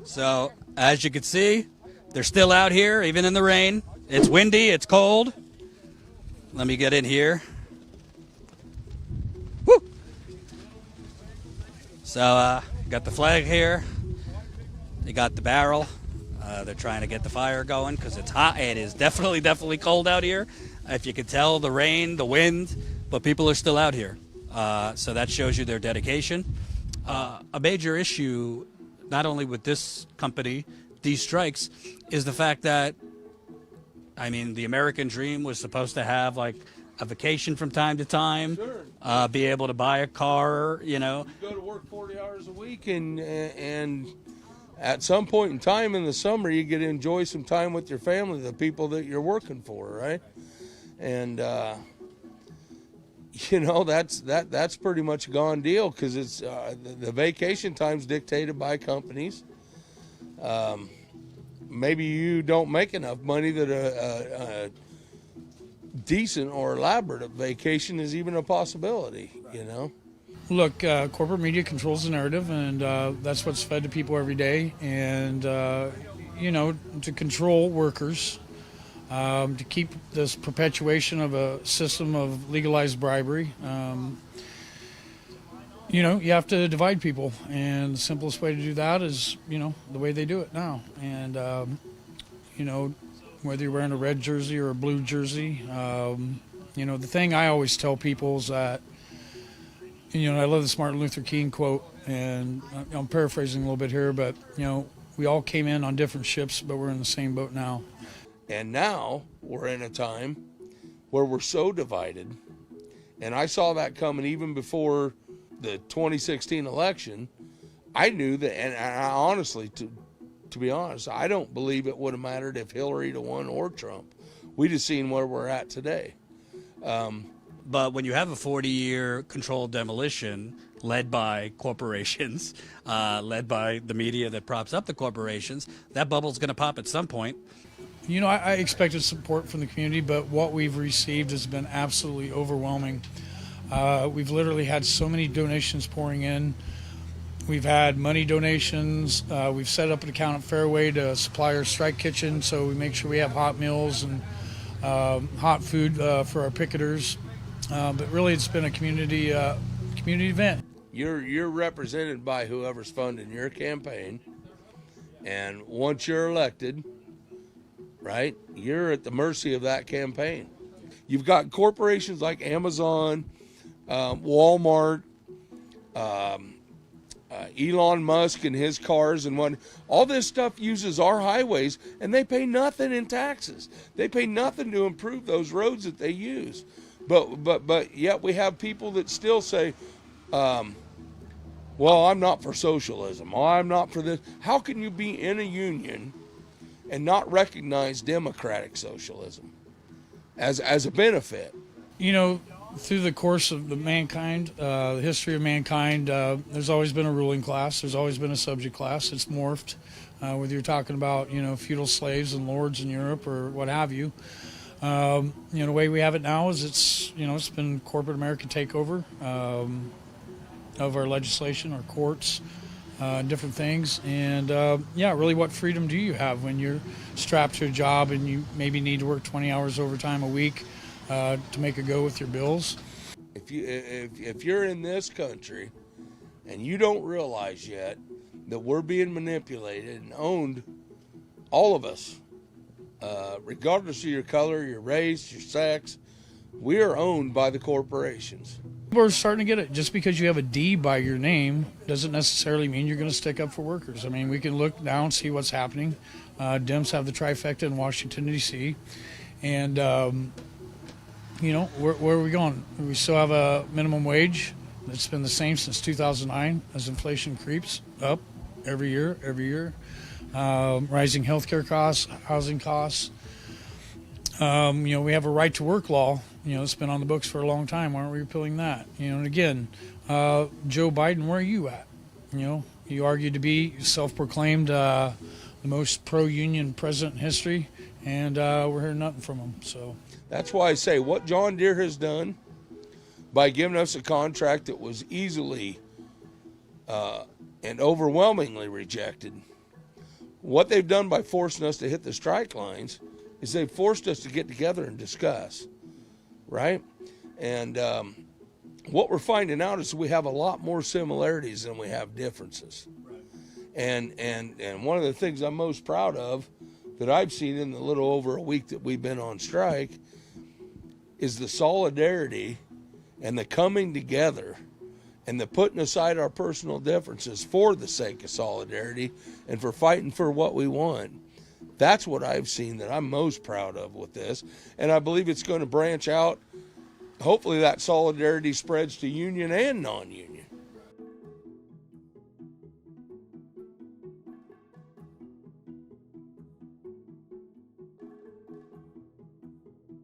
So, as you can see, they're still out here, even in the rain. It's windy, it's cold. Let me get in here. Woo! So, got the flag here. They got the barrel. They're trying to get the fire going because it's hot. It is definitely cold out here. If you can tell, the rain, the wind, but people are still out here. So that shows you their dedication. A major issue, not only with this company, these strikes, is the fact that, I mean, the American dream was supposed to have like a vacation from time to time, Sure. be able to buy a car, you know. You go to work 40 hours a week, and at some point in time in the summer, you get to enjoy some time with your family, the people that you're working for, right? And you know, that's pretty much a gone deal because it's the vacation time's dictated by companies. Maybe you don't make enough money that a decent or elaborate vacation is even a possibility, you know? Look, corporate media controls the narrative, and that's what's fed to people every day. And, you know, to control workers, to keep this perpetuation of a system of legalized bribery, you know, you have to divide people. And the simplest way to do that is, you know, the way they do it now. And, you know, whether you're wearing a red jersey or a blue jersey, you know, the thing I always tell people is that, you know, I love this Martin Luther King quote, and I'm paraphrasing a little bit here, but, you know, we all came in on different ships, but we're in the same boat now. And now we're in a time where we're so divided, and I saw that coming even before the 2016 election. I knew that, and I honestly, to be honest, I don't believe it would have mattered if Hillary won or Trump. We just seen where we're at today. But when you have a 40-year controlled demolition led by corporations, led by the media that props up the corporations, that bubble's going to pop at some point. You know, I expected support from the community, but what we've received has been absolutely overwhelming. We've literally had so many donations pouring in. We've had money donations. We've set up an account at Fairway to supply our strike kitchen, so we make sure we have hot meals and hot food for our picketers. But really, it's been a community event. You're represented by whoever's funding your campaign, and once you're elected, right, you're at the mercy of that campaign. You've got corporations like Amazon, Walmart, Elon Musk and his cars and what. All this stuff uses our highways, and they pay nothing in taxes. They pay nothing to improve those roads that they use. But yet we have people that still say, well, I'm not for socialism. Oh, I'm not for this. How can you be in a union and not recognize democratic socialism as a benefit? You know, through the course of the history of mankind, there's always been a ruling class. There's always been a subject class. It's morphed, whether you're talking about, you know, feudal slaves and lords in Europe or what have you. You know, the way we have it now is it's been corporate American takeover of our legislation, our courts, different things. And, yeah, really what freedom do you have when you're strapped to a job and you maybe need to work 20 hours overtime a week to make a go with your bills? If you're in this country and you don't realize yet that we're being manipulated and owned, all of us, regardless of your color, your race, your sex, we are owned by the corporations. We're starting to get it. Just because you have a D by your name doesn't necessarily mean you're going to stick up for workers. I mean, we can look now and see what's happening. Dems have the trifecta in Washington, D.C. And, you know, where are we going? We still have a minimum wage that's been the same since 2009 as inflation creeps up every year. Rising healthcare costs, housing costs. You know, we have a right to work law. You know, it's been on the books for a long time. Why aren't we repealing that? You know, and again, Joe Biden, where are you at? You know, you argue to be self-proclaimed the most pro-union president in history, and we're hearing nothing from him. So that's why I say what John Deere has done by giving us a contract that was easily and overwhelmingly rejected what they've done by forcing us to hit the strike lines is they've forced us to get together and discuss, right? And what we're finding out is we have a lot more similarities than we have differences. And one of the things I'm most proud of that I've seen in the little over a week that we've been on strike is the solidarity and the coming together and the putting aside our personal differences for the sake of solidarity and for fighting for what we want. That's what I've seen that I'm most proud of with this. And I believe it's going to branch out. Hopefully that solidarity spreads to union and non-union.